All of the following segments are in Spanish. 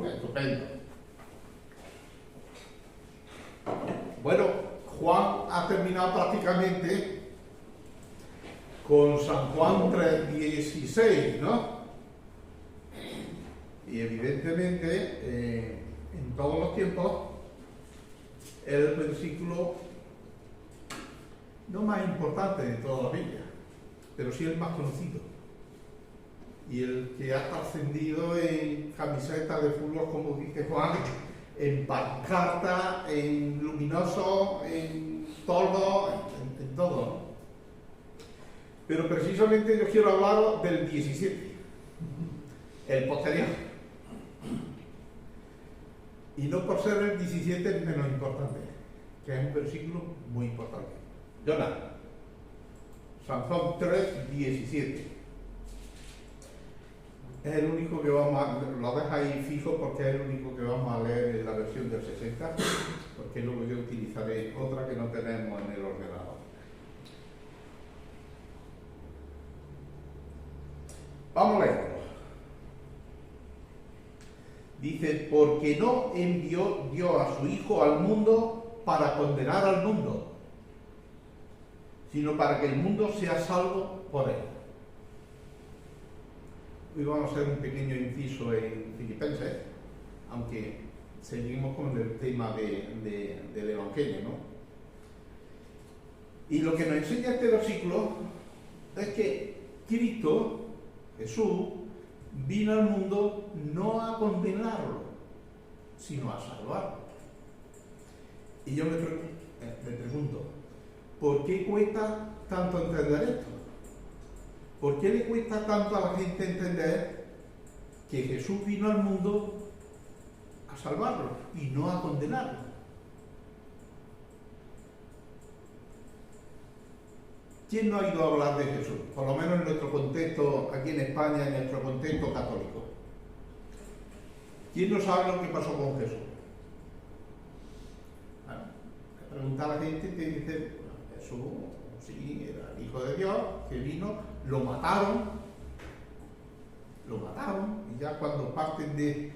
Estupendo. Bueno, Juan ha terminado prácticamente con San Juan 3:16, ¿no? Y evidentemente, en todos los tiempos, es el versículo no más importante de toda la Biblia, pero sí el más conocido. Y el que ha trascendido en camisetas de fútbol, como dice Juan, en pancarta, en luminoso, en toldo, en todo, ¿no? Pero precisamente yo quiero hablar del 17, el posterior. Y no por ser el 17 menos importante, que es un versículo muy importante. Jonathan, San Juan 3:17. Es el único que vamos a... Lo deja ahí fijo porque es el único que vamos a leer en la versión del 60, porque luego yo utilizaré otra que no tenemos en el ordenador. Vamos a leerlo. Dice, porque no envió Dios a su Hijo al mundo para condenar al mundo, sino para que el mundo sea salvo por él. Hoy vamos a hacer un pequeño inciso en Filipenses, aunque seguimos con el tema del Evangelio, ¿no? Y lo que nos enseña este versículo es que Cristo, Jesús, vino al mundo no a condenarlo, sino a salvarlo. Y yo me pregunto, ¿por qué cuesta tanto entender esto? ¿Por qué le cuesta tanto a la gente entender que Jesús vino al mundo a salvarlo y no a condenarlo? ¿Quién no ha ido a hablar de Jesús? Por lo menos en nuestro contexto, aquí en España, en nuestro contexto católico. ¿Quién no sabe lo que pasó con Jesús? Bueno, preguntar a la gente que dice, bueno, Jesús, sí, era el Hijo de Dios, que vino, lo mataron, y ya cuando parten de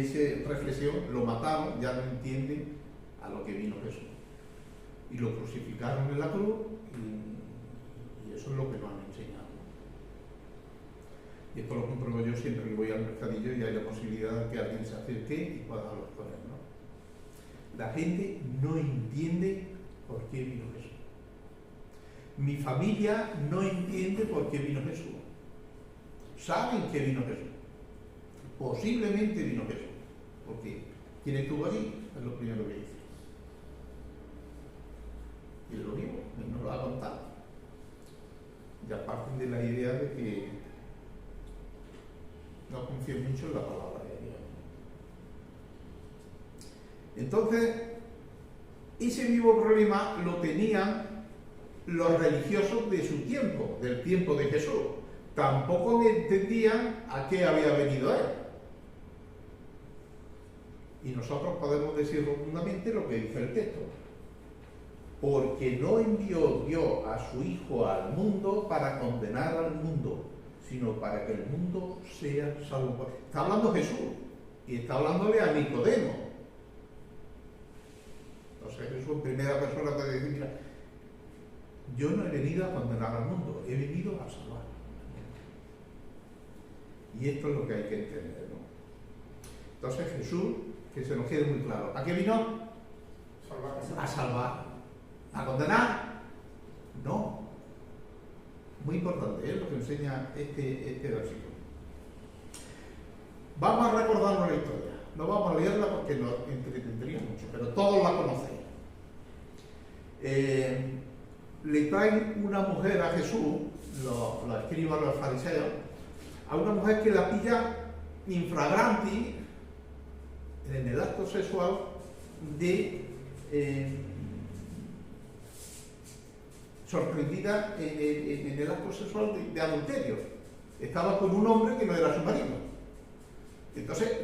esa reflexión, lo mataron, ya no entienden a lo que vino Jesús. Y lo crucificaron en la cruz, y eso es lo que nos han enseñado. Y esto lo compruebo yo siempre que voy al mercadillo y hay la posibilidad de que alguien se acerque y pueda hablar con él, ¿no? La gente no entiende por qué vino Jesús. Mi familia no entiende por qué vino Jesús. Saben que vino Jesús. Posiblemente vino Jesús. Porque ¿quién estuvo allí? Es lo primero que dice. Y es lo mismo, y nos lo ha contado. Ya parten de la idea de que no confíen mucho en la palabra de Dios. Entonces, ese mismo problema lo tenían los religiosos de su tiempo, del tiempo de Jesús. Tampoco entendían a qué había venido él. Y nosotros podemos decir rotundamente lo que dice el texto. Porque no envió Dios a su Hijo al mundo para condenar al mundo, sino para que el mundo sea salvo. Está hablando Jesús, y está hablándole a Nicodemo. Entonces Jesús en primera persona puede decir, mira, yo no he venido a condenar al mundo, he venido a salvar. Y esto es lo que hay que entender, ¿no? Entonces Jesús, que se nos quede muy claro, ¿a qué vino? A salvar. ¿A condenar? No. Muy importante, es lo que enseña este versículo. Vamos a recordarnos la historia. No vamos a leerla porque nos entretendría mucho, pero todos la conocéis. Le traen una mujer a Jesús, lo escriban los fariseos, a una mujer que la pilla infragranti en el acto sexual de sorprendida en el acto sexual de adulterio. Estaba con un hombre que no era su marido. Entonces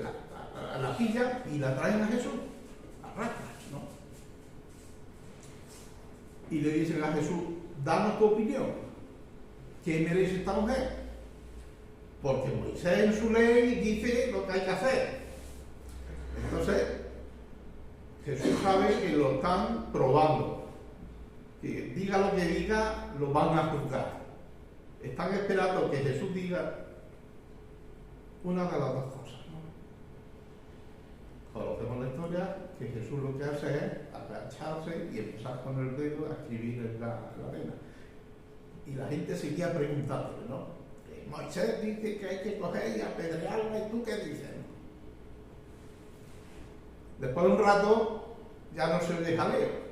la pillan y la traen a Jesús a rastras, ¿no? Y le dicen a Jesús, danos tu opinión, ¿qué merece esta mujer? Porque Moisés en su ley dice lo que hay que hacer. sabe que lo están probando. Que diga lo que diga, lo van a juzgar. Están esperando que Jesús diga una de las dos cosas, ¿no? Conocemos la historia, que Jesús lo que hace es agacharse y empezar con el dedo a escribir en la arena. Y la gente seguía preguntándole, ¿no? Moisés dice que hay que coger y apedrearla, ¿y tú qué dices? Después de un rato ya no se oye jaleo.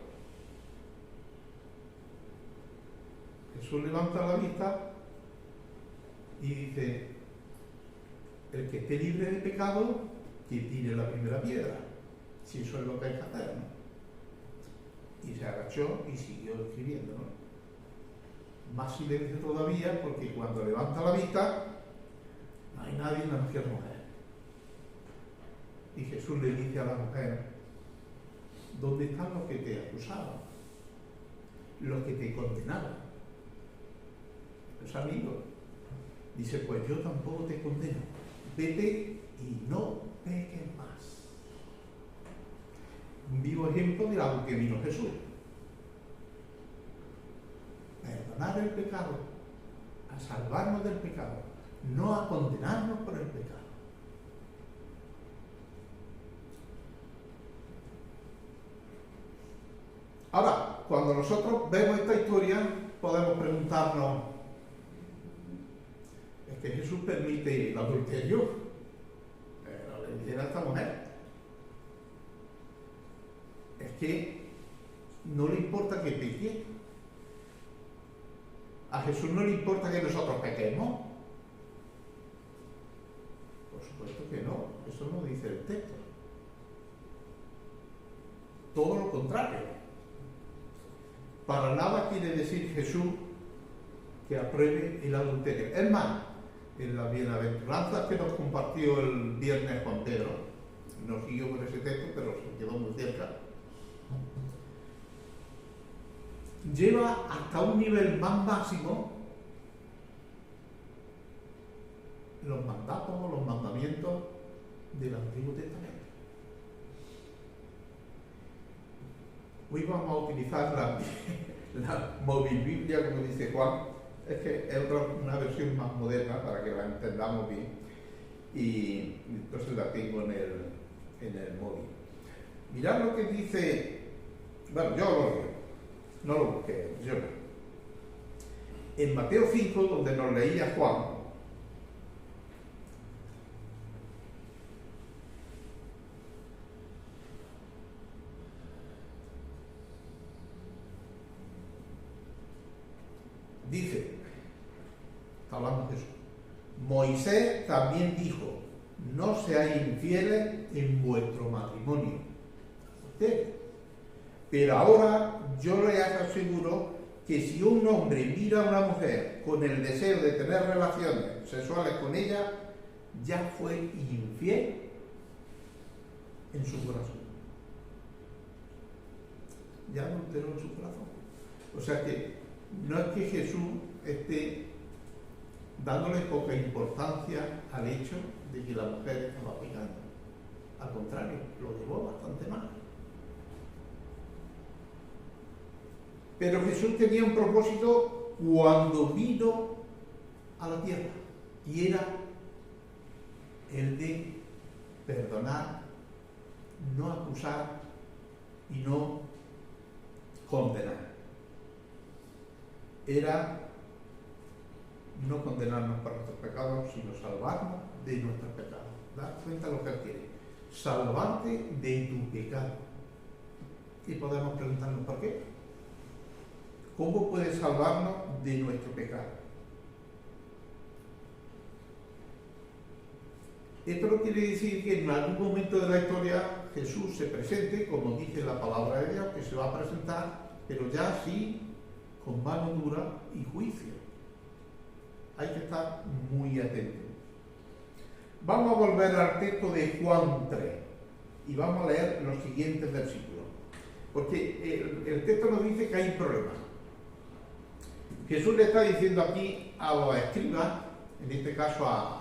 Jesús levanta la vista y dice: el que esté libre de pecado, que tire la primera piedra, si eso es lo que hay que hacer, ¿no? Y se agachó y siguió escribiendo, ¿no? Más silencio todavía, porque cuando levanta la vista no hay nadie más que la mujer. Y Jesús le dice a la mujer: ¿dónde están los que te acusaban? Los que te condenaban. Los amigos. Dice: pues yo tampoco te condeno. Vete y no peques más. Un vivo ejemplo de algo que vino Jesús. Perdonar el pecado, a salvarnos del pecado, no a condenarnos por el pecado. Ahora, cuando nosotros vemos esta historia, podemos preguntarnos: ¿es que Jesús permite el adulterio? Pero le dijeron a esta mujer: es que no le importa que peque. ¿A Jesús no le importa que nosotros pequemos? Por supuesto que no, eso no dice el texto. Todo lo contrario. Para nada quiere decir Jesús que apruebe el adulterio. Es más, en las bienaventuranzas que nos compartió el viernes Juan Pedro, no siguió con ese texto, pero se quedó muy cerca, lleva hasta un nivel más máximo los mandatos o los mandamientos del Antiguo Testamento. Hoy vamos a utilizar la móvil Biblia, como dice Juan. Es que es una versión más moderna para que la entendamos bien, y entonces la tengo en el móvil. Mirad lo que dice. Bueno, yo lo leo. No lo busqué, yo no. En Mateo 5, donde nos leía Juan, dice, está hablando Jesús: Moisés también dijo: no seáis infieles en vuestro matrimonio. Ustedes. Pero ahora yo les aseguro que si un hombre mira a una mujer con el deseo de tener relaciones sexuales con ella, ya fue infiel en su corazón. Ya adulteró en su corazón. O sea que no es que Jesús esté dándole poca importancia al hecho de que la mujer estaba pecando. Al contrario, lo llevó bastante mal. Pero Jesús tenía un propósito cuando vino a la tierra, y era el de perdonar, no acusar y no condenar. Era no condenarnos por nuestros pecados, sino salvarnos de nuestros pecados. ¿Das cuenta lo que él quiere? Salvarte de tu pecado. Y podemos preguntarnos por qué. ¿Cómo puede salvarnos de nuestro pecado? Esto no quiere decir que en algún momento de la historia Jesús se presente, como dice la palabra de Dios, que se va a presentar, pero ya sí con mano dura y juicio. Hay que estar muy atentos. Vamos a volver al texto de Juan 3 y vamos a leer los siguientes versículos, porque el texto nos dice que hay un problema. Jesús le está diciendo aquí a los escribas, en este caso a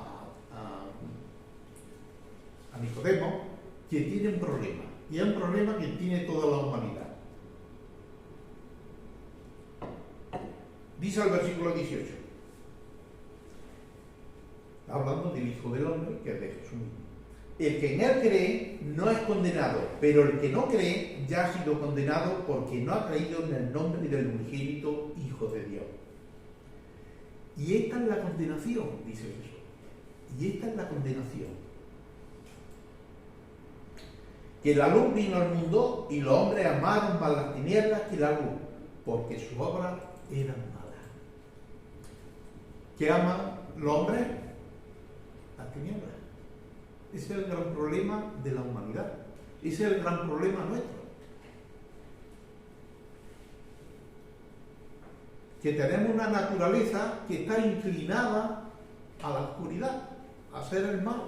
Nicodemo, que tiene un problema. Y es un problema que tiene toda la humanidad. Dice el versículo 18, hablando del Hijo del Hombre, que es de Jesús mismo. El que en él cree no es condenado, pero el que no cree ya ha sido condenado porque no ha creído en el nombre del unigénito Hijo de Dios. Y esta es la condenación, dice Jesús. Y esta es la condenación. Que la luz vino al mundo y los hombres amaron más las tinieblas que la luz, porque sus obras eran malas. ¿Qué aman los hombres? Las tinieblas. Ese es el gran problema de la humanidad. Ese es el gran problema nuestro. Que tenemos una naturaleza que está inclinada a la oscuridad, a hacer el mal.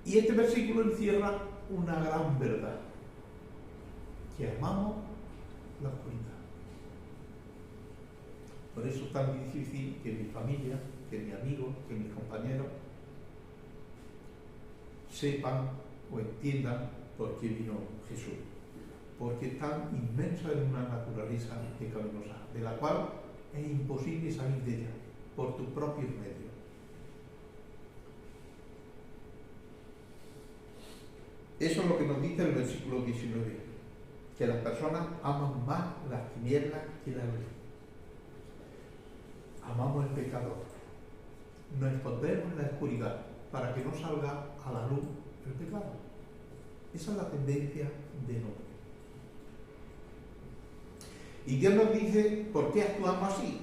Y este versículo encierra una gran verdad, que amamos la oscuridad. Por eso es tan difícil que mi familia, que mis amigos, que mis compañeros sepan o entiendan por qué vino Jesús. Porque están inmersos en una naturaleza pecaminosa, de la cual es imposible salir de ella por tus propios medios. Eso es lo que nos dice el versículo 19, que las personas aman más las tinieblas que la luz. Amamos el pecado, nos escondemos en la oscuridad para que no salga a la luz el pecado. Esa es la tendencia del hombre. Y Dios nos dice por qué actuamos así.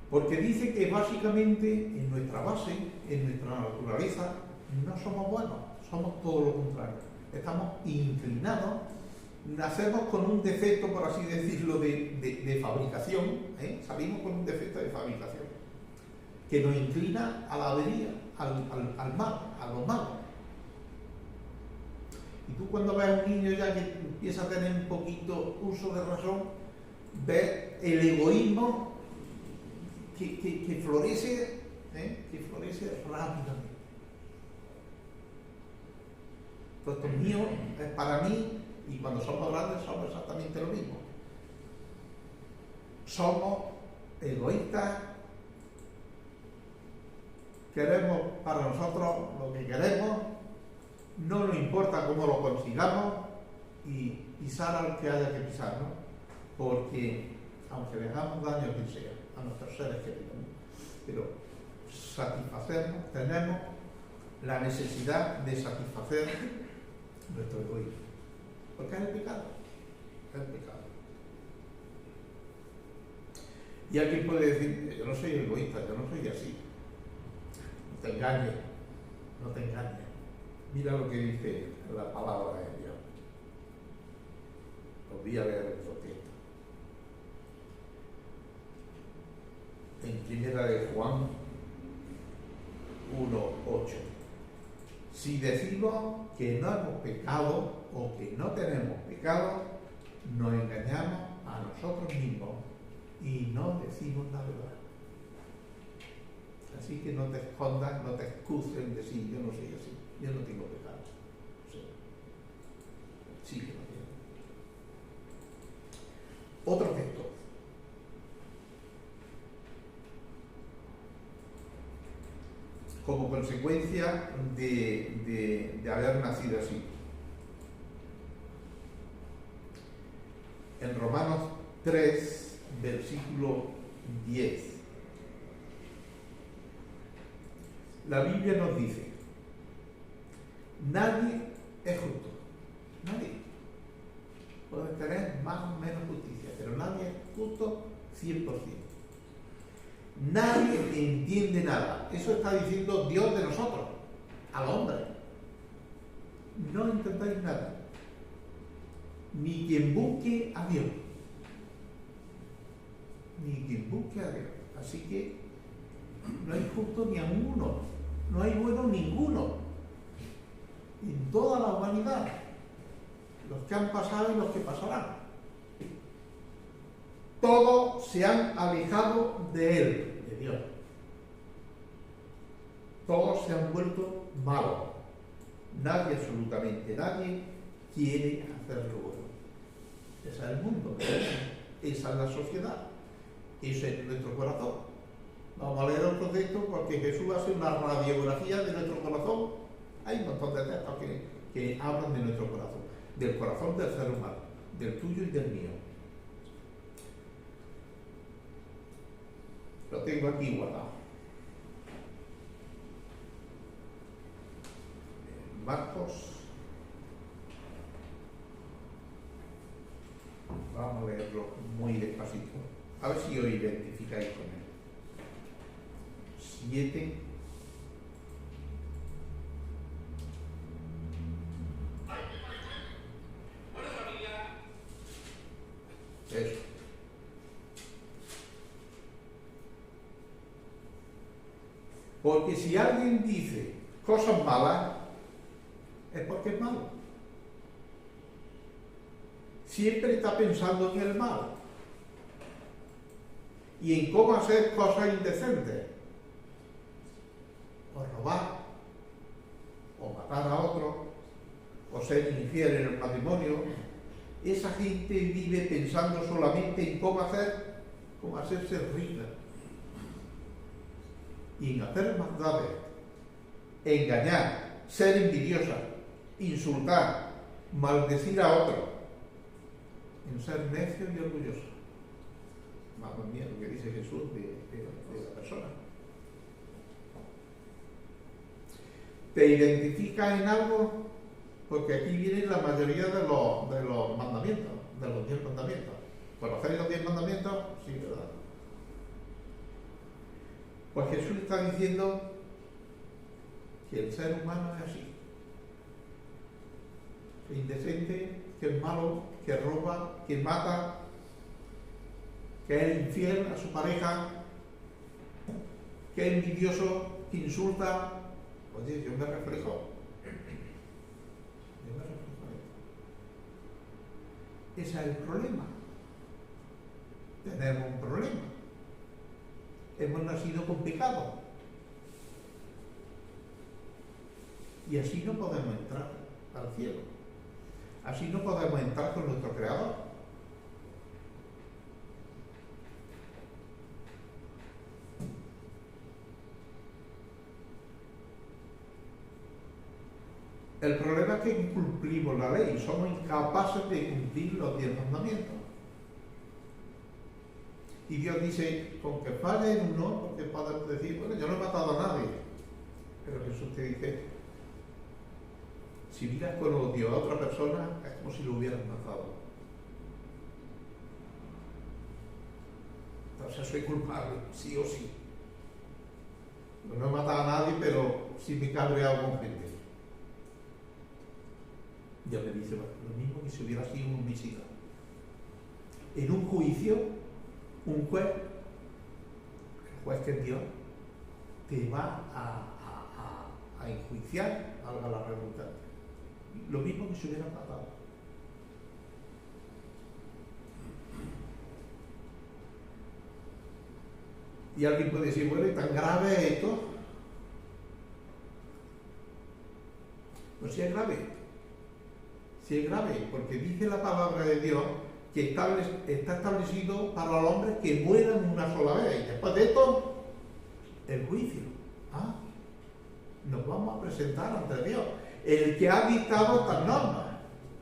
Porque dice que básicamente en nuestra base, en nuestra naturaleza, no somos buenos, somos todo lo contrario. Estamos inclinados, nacemos con un defecto, por así decirlo, de fabricación, salimos con un defecto de fabricación, que nos inclina a la avería, al mal, a lo malo. Y tú cuando ves a un niño ya que empieza a tener un poquito uso de razón, ves el egoísmo que florece rápidamente. Pues esto es mío, es para mí, y cuando somos grandes somos exactamente lo mismo. Somos egoístas, queremos para nosotros lo que queremos, no nos importa cómo lo consigamos y pisar al que haya que pisar, ¿no? Porque aunque le hagamos daño a quien sea, a nuestros seres queridos, ¿no? Pero satisfacernos, tenemos la necesidad de satisfacer nuestro egoísmo. Porque es el pecado. Es el pecado. Y alguien puede decir, yo no soy egoísta, yo no soy así. No te engañes, no te engañes. Mira lo que dice la palabra de Dios. Os voy a leer el texto. En primera de Juan 1:8. Si decimos que no hemos pecado o que no tenemos pecado, nos engañamos a nosotros mismos y no decimos la verdad. Así que no te escondas, no te excuses en decir yo no soy así, yo no tengo pecado. Sí que no tengo. Otro texto. Como consecuencia de haber nacido así. En Romanos 3, versículo 10, la Biblia nos dice: nadie es justo, nadie. Puede tener más o menos justicia, pero nadie es justo 100%. Nadie entiende nada. Eso está diciendo Dios de nosotros, al hombre. No entendáis nada. Ni quien busque a Dios. Ni quien busque a Dios. Así que no hay justo ni a uno. No hay bueno ninguno. En toda la humanidad. Los que han pasado y los que pasarán. todos se han alejado de Él, de Dios. Todos se han vuelto malos. Nadie, absolutamente nadie, quiere hacer lo bueno. Ese es el mundo, esa es la sociedad, ese es nuestro corazón. Vamos a leer otro texto porque Jesús hace una radiografía de nuestro corazón. Hay un montón de textos que hablan de nuestro corazón, del corazón del ser humano, del tuyo y del mío. Lo tengo aquí guardado. Marcos. Vamos a leerlo muy despacito. A ver si os identificáis con él. 7. Eso. Porque si alguien dice cosas malas, es porque es malo. Siempre está pensando en el mal y en cómo hacer cosas indecentes, o robar, o matar a otro, o ser infiel en el matrimonio. Esa gente vive pensando solamente en cómo hacerse rica, y en hacer maldades, engañar, ser envidiosa, insultar, maldecir a otro, en ser necio y orgulloso. Madre mía, lo que dice Jesús de la persona. ¿Te identificas en algo? Porque aquí viene la mayoría de los mandamientos, de los 10 mandamientos. ¿Conocéis los 10 mandamientos? Sí, ¿verdad? Pues Jesús está diciendo que el ser humano es así. Que es indecente, que es malo, que roba, que mata, que es infiel a su pareja, que es envidioso, que insulta. Oye, yo me reflejo. Ese es el problema. Tenemos un problema. Hemos nacido con pecado. Y así no podemos entrar al cielo. Así no podemos entrar con nuestro Creador. El problema es que incumplimos la ley, somos incapaces de cumplir los 10 mandamientos. Y Dios dice, con que falle en uno, porque podemos decir, bueno, yo no he matado a nadie. Pero Jesús te dice, si miras con odio a otra persona, es como si lo hubieras matado. Entonces soy culpable, sí o sí. No he matado a nadie, pero sí me he cabreado con gente. Dios me dice, bueno, lo mismo que si hubiera sido un homicida. En un juicio, un juez, el juez que es Dios, te va a enjuiciar, valga la redundancia. Lo mismo que si hubieran matado. Y alguien puede decir, bueno, ¿y tan grave es esto? Pues sí es grave. Sí es grave, porque dice la palabra de Dios que está establecido para los hombres que mueran una sola vez. Y después de esto, el juicio. Nos vamos a presentar ante Dios. El que ha dictado estas normas,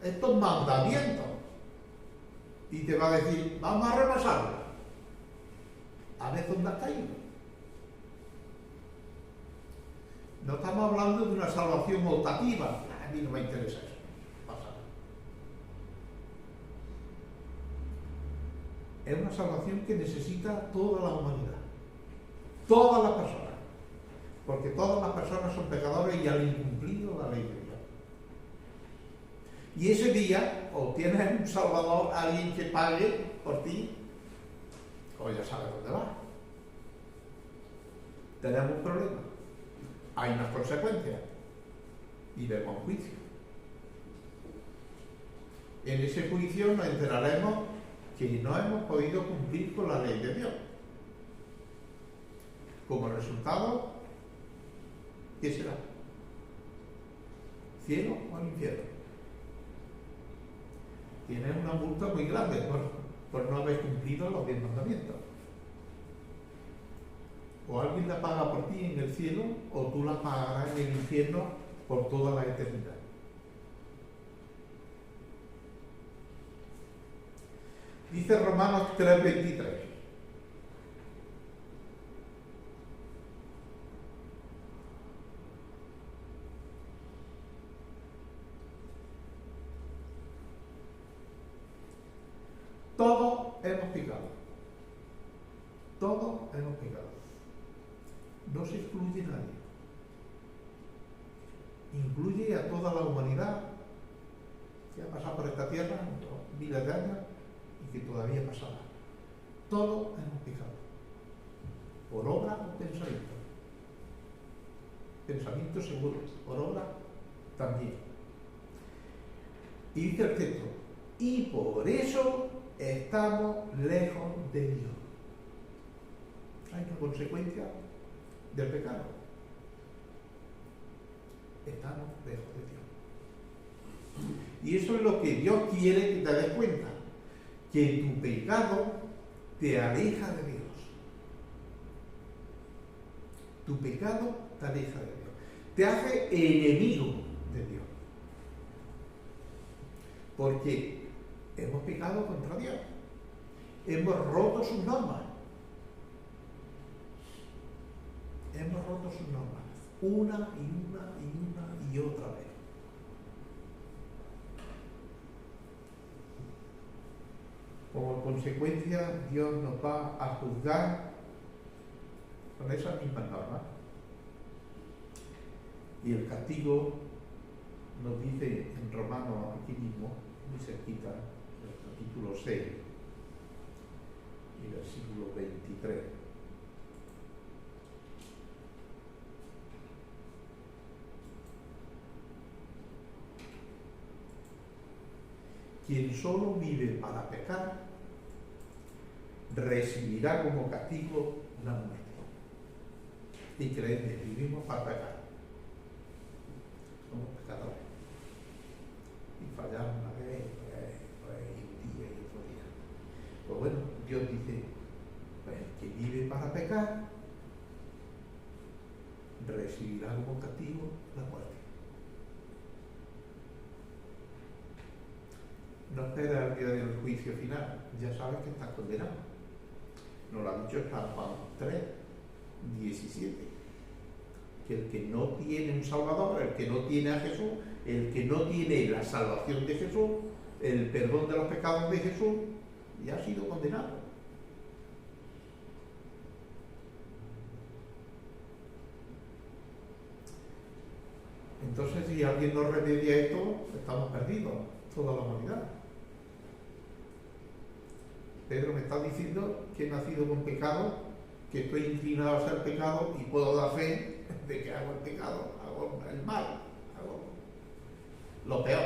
estos mandamientos. Y te va a decir, vamos a repasarlo. A ver dónde has caído. No estamos hablando de una salvación optativa. A mí no me interesa eso. Es una salvación que necesita toda la humanidad, todas las personas, porque todas las personas son pecadores y han incumplido la ley de Dios. Y ese día obtienes un Salvador, alguien que pague por ti, o ya sabes dónde va. Tenemos un problema, hay unas consecuencias y vemos un juicio. En ese juicio nos enteraremos que no hemos podido cumplir con la ley de Dios. Como resultado, ¿qué será? ¿Cielo o el infierno? Tienes una multa muy grande por no haber cumplido los 10 mandamientos. O alguien la paga por ti en el cielo, o tú la pagarás en el infierno por toda la eternidad. Dice Romanos 3:23. Todos hemos pecado. Todos hemos pecado. No se excluye nadie. Incluye a toda la humanidad que ha pasado por esta tierra miles de años y que todavía pasará. Todos hemos pecado. Por obra o pensamiento. Pensamiento seguro. Por obra también. Y dice el texto, y por eso estamos lejos de Dios. Hay una consecuencia del pecado. Estamos lejos de Dios. Y eso es lo que Dios quiere que te des cuenta. Que tu pecado te aleja de Dios. Tu pecado te aleja de Dios. Te hace enemigo de Dios. Porque hemos pecado contra Dios. Hemos roto sus normas. Hemos roto sus normas. Una y otra vez. Como consecuencia, Dios nos va a juzgar con esas mismas normas. Y el castigo nos dice en Romanos, aquí mismo, muy cerquita, el capítulo 6 y versículo 23. Quien solo vive para pecar, recibirá como castigo la muerte. Y creedme, vivimos para pecar. Somos pecadores. Y fallamos una vez, y un día y otro día. Pues bueno, Dios dice, pues el que vive para pecar, recibirá como castigo la muerte. No espera el día del juicio final, ya sabes que estás condenado. Nos lo ha dicho San Juan 3:17. Que el que no tiene un Salvador, el que no tiene a Jesús, el que no tiene la salvación de Jesús, el perdón de los pecados de Jesús, ya ha sido condenado. Entonces, si alguien no remedia esto, estamos perdidos, toda la humanidad. Pedro me está diciendo que he nacido con pecado, que estoy inclinado a hacer pecado y puedo dar fe de que hago el pecado, hago el mal, hago lo peor.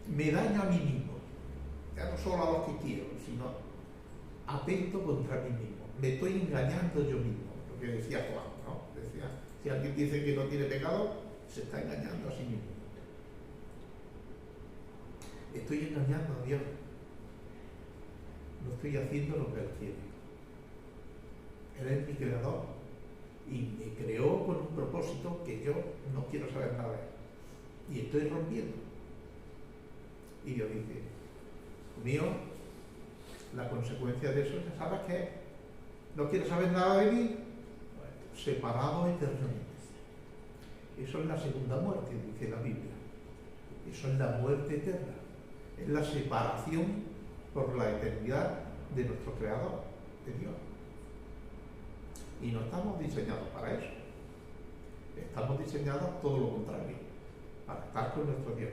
Me daño a mí mismo, ya no solo a los que quiero, sino atento contra mí mismo. Me estoy engañando yo mismo, lo que decía Juan, ¿no? Decía, si alguien dice que no tiene pecado, se está engañando a sí mismo. Estoy engañando a Dios. No estoy haciendo lo que Él quiere. Él es mi creador y me creó con un propósito que yo no quiero saber nada de Él. Y estoy rompiendo. Y Dios dice, mío, la consecuencia de eso ya sabes que es. ¿No quieres saber nada de mí? Bueno, separado eternamente. Eso es la segunda muerte, dice la Biblia. Eso es la muerte eterna. Es la separación por la eternidad de nuestro Creador, de Dios. Y no estamos diseñados para eso. Estamos diseñados todo lo contrario, para estar con nuestro Dios.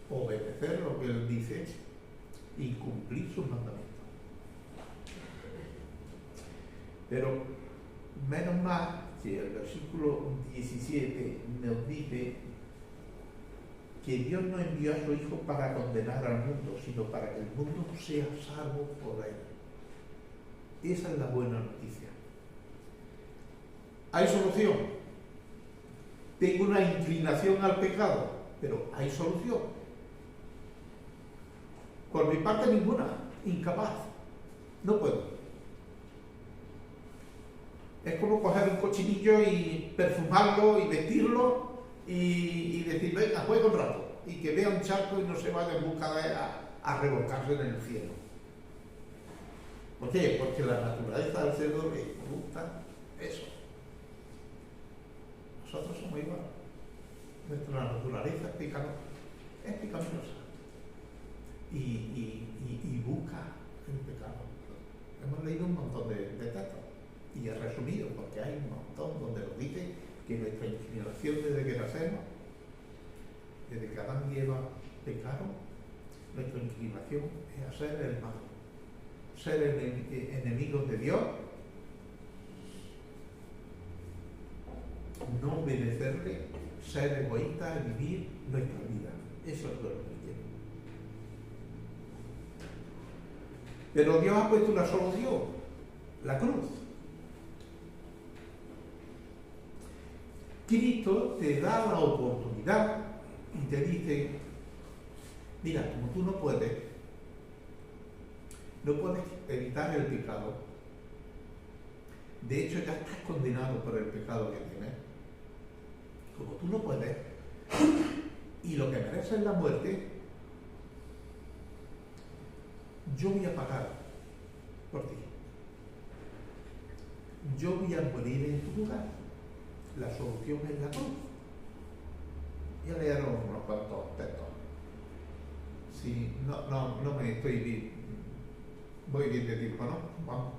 Obedecer lo que Él dice y cumplir sus mandamientos. Pero menos mal que el versículo 17 nos dice que Dios no envió a su Hijo para condenar al mundo, sino para que el mundo sea salvo por él. Esa es la buena noticia. ¿Hay solución? Tengo una inclinación al pecado, pero hay solución. Por mi parte ninguna, incapaz. No puedo. Es como coger un cochinillo y perfumarlo y vestirlo y decir, venga, juega un rato. Y que vea un charco y no se vaya en busca de a revolcarse en el cielo. ¿Por qué? Porque la naturaleza del cerdo le gusta eso. Nosotros somos igual. Nuestra naturaleza es pecaminosa. Y busca el pecado. Hemos leído un montón de textos y he resumido porque hay un montón donde nos dice que nuestra inclinación desde que nacemos, desde que Adán y Eva pecaron, nuestra inclinación es hacer el mal, ser enemigos de Dios, no obedecerle, ser egoístas y vivir nuestra vida. Eso es lo que quiero. Pero Dios ha puesto una solución, la cruz. Cristo te da la oportunidad y te dice, mira, como tú no puedes evitar el pecado, de hecho ya estás condenado por el pecado que tienes, como tú no puedes, y lo que mereces es la muerte, yo voy a pagar por ti. Yo voy a morir en tu lugar. La solución es la cruz. Ya leyeron unos cuantos textos. Si no me estoy bien, voy bien de tiempo, ¿no? Vamos.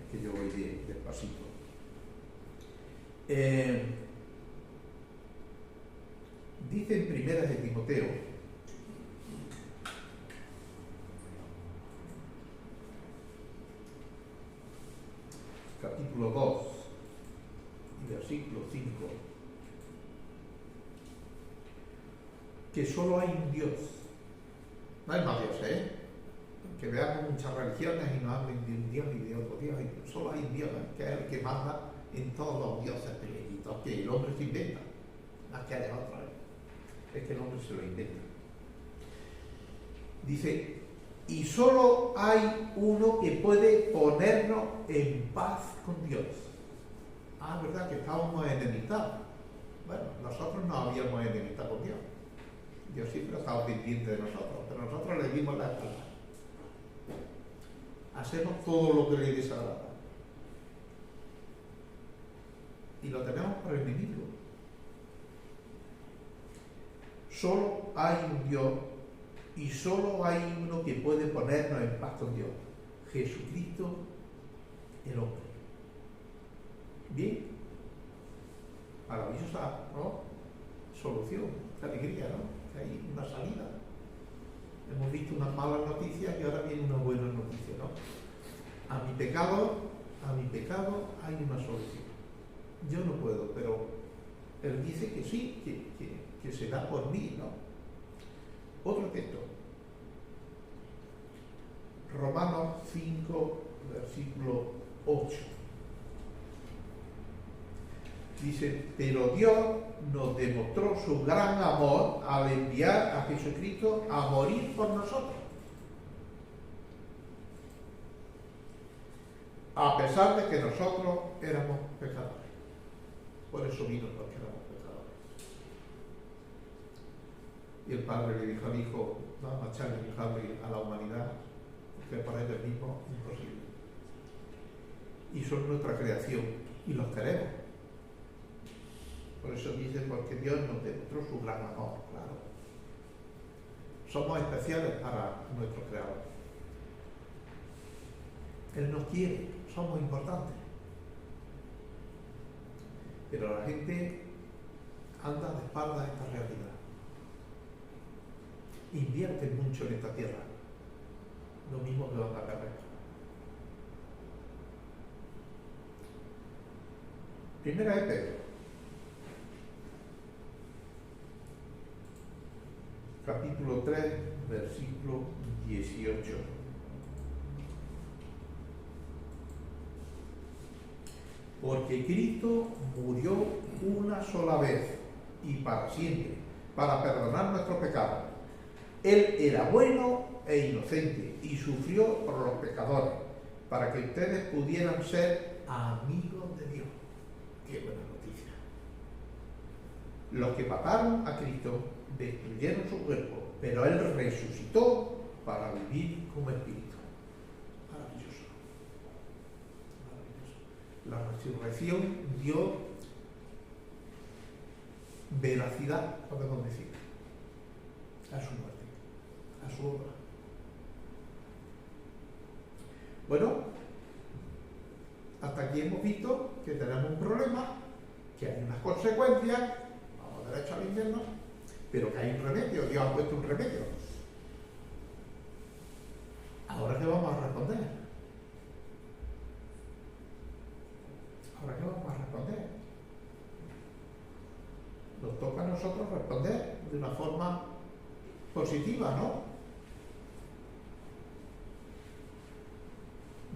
Es que yo voy bien, despacito. Dice en Primera de Timoteo, capítulo 2 y versículo 5, que solo hay un Dios. No hay más dioses, que veamos muchas religiones y nos hablen de un Dios y de otro Dios. Solo hay un Dios, que es el que manda en todos los dioses pequeñitos, que el hombre se inventa, más que hay otra vez. Es que el hombre se lo inventa. Dice, y solo hay uno que puede ponernos en paz con Dios. Ah, ¿verdad? Que estábamos enemistados. Bueno, nosotros no habíamos enemistad con Dios. Dios siempre ha estado pendiente de nosotros, pero nosotros le dimos la espalda. Hacemos todo lo que le desagrada. Y lo tenemos por enemigo. Solo hay un Dios y solo hay uno que puede ponernos en paz con Dios. Jesucristo, el hombre. Bien. Maravillosa, ¿no? Solución, alegría, ¿no? Que hay una salida. Hemos visto unas malas noticias y ahora viene una buena noticia, ¿no? A mi pecado hay una solución. Yo no puedo, pero Él dice que sí, que se da por mí, ¿no? Otro texto. Romanos 5, versículo 8. Dice, pero Dios nos demostró su gran amor al enviar a Jesucristo a morir por nosotros. A pesar de que nosotros éramos pecadores. Por eso vino, porque éramos pecadores. Y el Padre le dijo al Hijo, vamos a echarle el cable a la humanidad, porque para ellos mismos es imposible. Y son nuestra creación, y los queremos. Por eso dice, porque Dios nos demostró su gran amor, claro. Somos especiales para nuestro Creador. Él nos quiere, somos importantes. Pero la gente anda de espaldas a esta realidad. Invierte mucho en esta tierra. Lo mismo que van a perder. Primera de Pedro. capítulo 3, versículo 18. Porque Cristo murió una sola vez y para siempre, para perdonar nuestros pecados. Él era bueno e inocente y sufrió por los pecadores, para que ustedes pudieran ser amigos de Dios. ¡Qué buena noticia! Los que mataron a Cristo destruyeron su cuerpo, pero Él resucitó para vivir como Espíritu. Maravilloso. Maravilloso. La resurrección dio veracidad, podemos decir, a su muerte, a su obra. Bueno, hasta aquí hemos visto que tenemos un problema, que hay unas consecuencias, vamos derecho al infierno, pero que hay un remedio, Dios ha puesto un remedio. ¿Ahora qué vamos a responder? ¿Ahora qué vamos a responder? Nos toca a nosotros responder de una forma positiva, ¿no?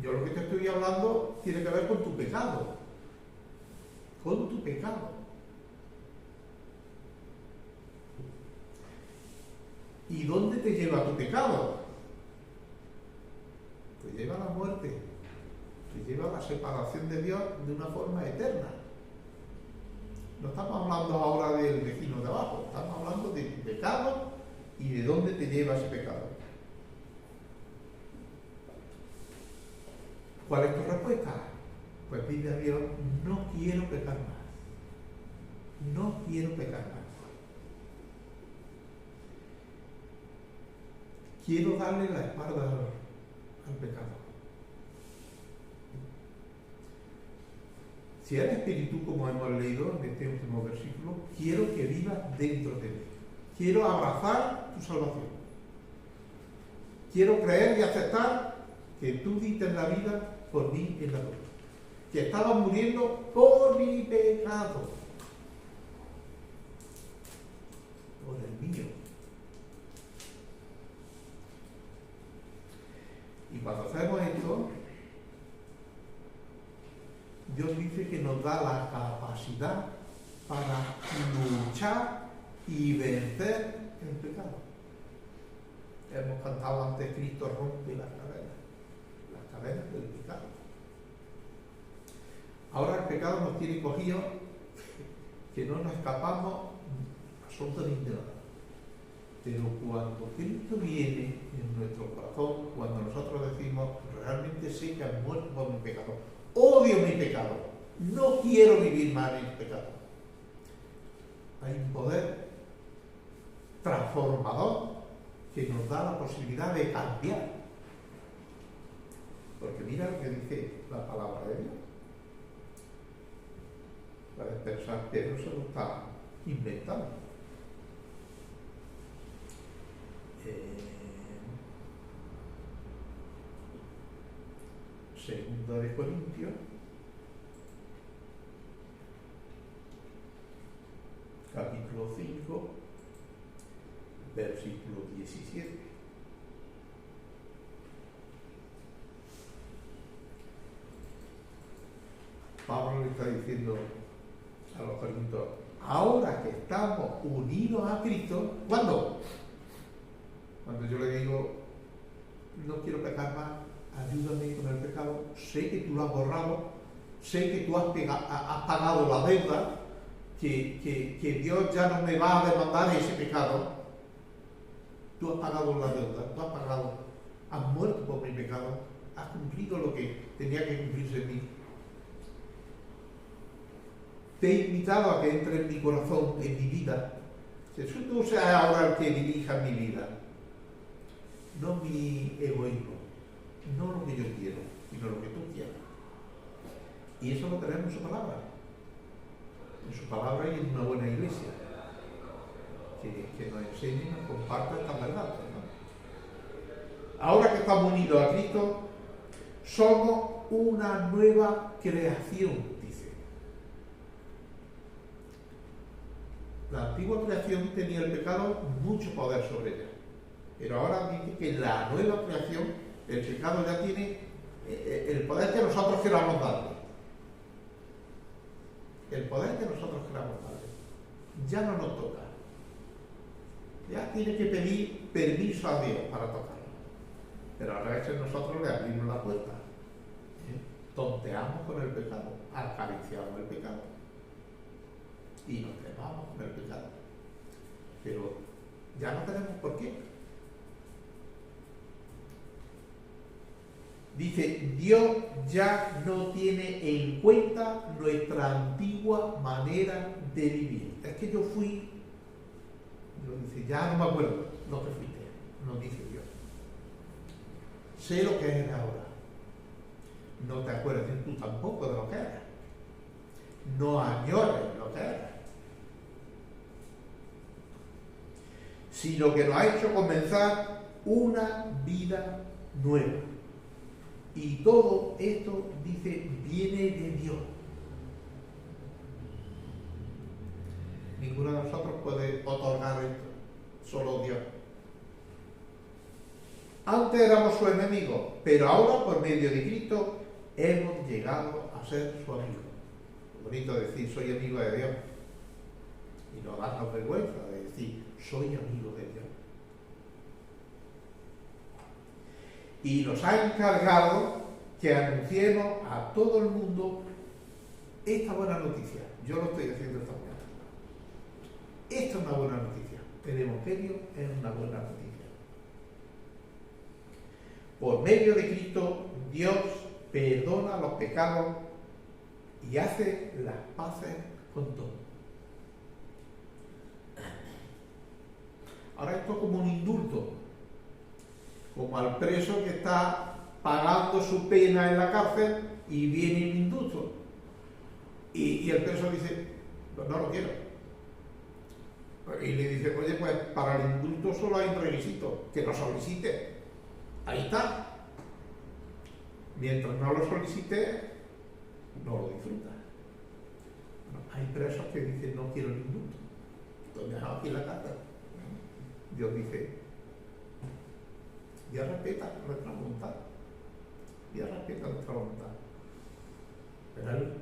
Yo lo que te estoy hablando tiene que ver con tu pecado. Con tu pecado. ¿Y dónde te lleva tu pecado? Te lleva a la muerte. Te lleva a la separación de Dios de una forma eterna. No estamos hablando ahora del vecino de abajo, estamos hablando de tu pecado y de dónde te lleva ese pecado. ¿Cuál es tu respuesta? Pues pide a Dios, no quiero pecar más. No quiero pecar más. Quiero darle la espalda al pecado. Si eres espíritu, como hemos leído en este último versículo, quiero que vivas dentro de mí. Quiero abrazar tu salvación. Quiero creer y aceptar que tú diste la vida por mí en la cruz. Que estabas muriendo por mi pecado. Por el mío. Y cuando hacemos esto, Dios dice que nos da la capacidad para luchar y vencer el pecado. Hemos cantado antes, Cristo rompe las cadenas del pecado. Ahora el pecado nos tiene cogido que no nos escapamos absolutamente nada. Pero cuando Cristo viene en nuestro corazón, cuando nosotros decimos, realmente sé que has muerto por mi pecado, odio mi pecado, no quiero vivir más en el pecado. Hay un poder transformador que nos da la posibilidad de cambiar. Porque mira lo que dice la palabra de Dios. Puedes pensar que no se lo está inventando. Segunda de Corintios, capítulo 5, versículo 17. Pablo le está diciendo a los corintios, ahora que estamos unidos a Cristo, ¿cuándo? Cuando yo le digo, no quiero pecar más, ayúdame con el pecado, sé que tú lo has borrado, sé que tú has pagado la deuda, que Dios ya no me va a demandar ese pecado. Tú has pagado la deuda, tú has muerto por mi pecado, has cumplido lo que tenía que cumplirse en mí. Te he invitado a que entre en mi corazón, en mi vida. Jesús, tú seas ahora el que dirija mi vida. No mi egoísmo, no lo que yo quiero, sino lo que tú quieras. Y eso lo tenemos en su palabra. En su palabra y en una buena iglesia. Que nos enseñe y nos comparta estas verdades, ¿no? Ahora que estamos unidos a Cristo, somos una nueva creación, dice. la antigua creación tenía el pecado mucho poder sobre ella. Pero ahora dice que en la nueva creación el pecado ya tiene el poder que nosotros queramos darle. El poder que nosotros queramos darle. Ya no nos toca. Ya tiene que pedir permiso a Dios para tocarlo. Pero a veces nosotros le abrimos la puerta. Tonteamos con el pecado, acariciamos el pecado y nos quemamos con el pecado. Pero ya no tenemos por qué. Dice, Dios ya no tiene en cuenta nuestra antigua manera de vivir. Es que yo fui, dice, ya no me acuerdo lo que fuiste, nos dice Dios. Sé lo que eres ahora. No te acuerdas tú tampoco de lo que eras. No añores lo que eras. Sino que nos ha hecho comenzar una vida nueva. Y todo esto, dice, viene de Dios. Ninguno de nosotros puede otorgar esto, solo Dios. Antes éramos su enemigo, pero ahora por medio de Cristo hemos llegado a ser su amigo. Bonito decir, soy amigo de Dios. Y no darnos vergüenza de decir, soy amigo de Dios. Y nos ha encargado que anunciemos a todo el mundo esta buena noticia. Yo lo estoy haciendo esta mañana. Esta es una buena noticia. El Evangelio es una buena noticia. Por medio de Cristo, Dios perdona los pecados y hace las paces con todo. Ahora esto es como un indulto, como al preso que está pagando su pena en la cárcel y viene un indulto. Y el preso dice, pues no lo quiero. Y le dice, oye, pues para el indulto solo hay un requisito, que lo solicite. Ahí está. Mientras no lo solicite, no lo disfruta. Bueno, hay presos que dicen, no quiero el indulto. Estoy dejado aquí en la cárcel. Dios dice, Dios respeta nuestra voluntad. Dios respeta nuestra voluntad. Pero Él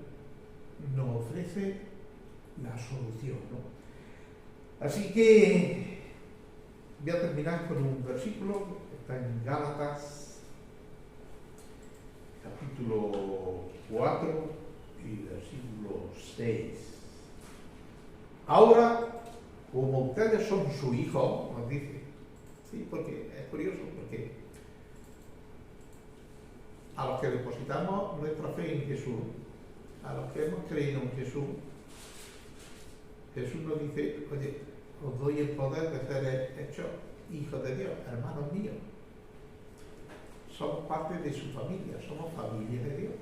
nos ofrece la solución, ¿no? Así que voy a terminar con un versículo que está en Gálatas, capítulo 4 y versículo 6. Ahora, como ustedes son su hijo, nos dice, sí, porque es curioso, porque a los que depositamos nuestra fe en Jesús, a los que hemos creído en Jesús, Jesús nos dice, oye, os doy el poder de ser hechos hijos de Dios, hermanos míos. Somos parte de su familia, somos familia de Dios.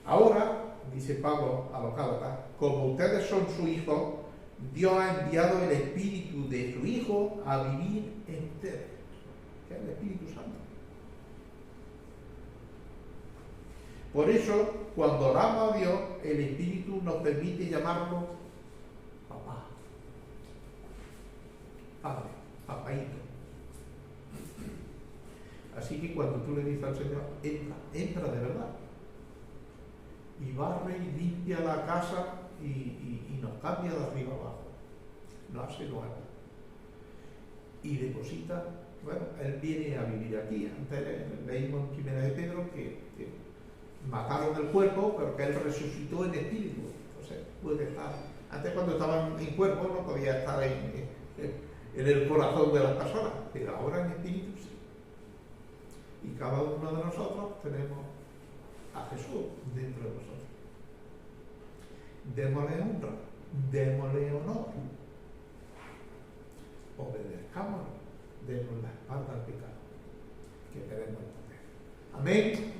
Ahora, dice Pablo a los Gálatas, como ustedes son su hijo, Dios ha enviado el Espíritu de su Hijo a vivir en ustedes, que es el Espíritu Santo. Por eso, cuando oramos a Dios, el Espíritu nos permite llamarlo papá, padre, papaíto. Así que cuando tú le dices al Señor, entra de verdad, y barre y limpia la casa y nos cambia de arriba abajo, nos hace nuevo y deposita. Bueno, Él viene a vivir aquí. Antes leímos en 1 de Pedro que mataron el cuerpo, pero que Él resucitó en espíritu. Entonces puede estar, antes cuando estaban en cuerpo no podía estar en el corazón de las personas, pero ahora en espíritu sí. Y cada uno de nosotros tenemos a Jesús dentro de nosotros. Démosle honra, démosle honor, obedezcámonos, demos la espalda al pecado, que tenemos el poder. Amén.